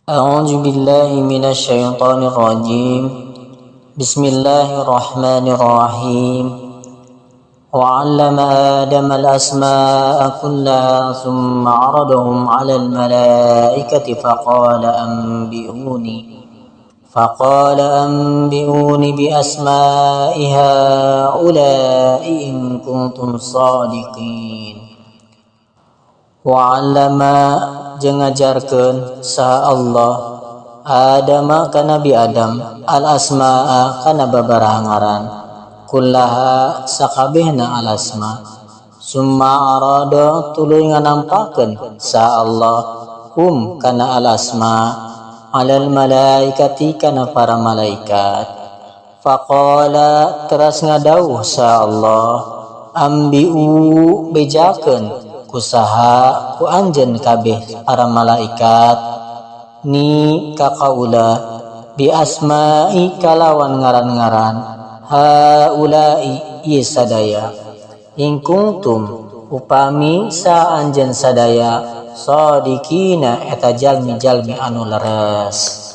أعوذ بالله من الشيطان الرجيم. بسم الله الرحمن الرحيم. وعلم آدم الأسماء كلها ثم عرضهم على الملائكة فقال أنبئوني بأسماء هؤلاء إن كنتم صادقين. Wa'allama jeung ngajarkeun saha Allah Adama ka Nabi Adam al-asma'a kana babaraha ngaran kullaha sakabehna al-asma summa arada tuluy nganampakeun saha Allah kana al-asma alal malaikati kana para malaikat faqala teras ngadawuh saha Allah ambiu bejakeun kusaha ku anjeun kabeh para malaikat ni kaqaula bi asma'i kalawan ngaran-ngaran haula'i ieu sadaya in kuntum upami sa anjeun sadaya shadiqina eta jalmi-jalmi anu leres.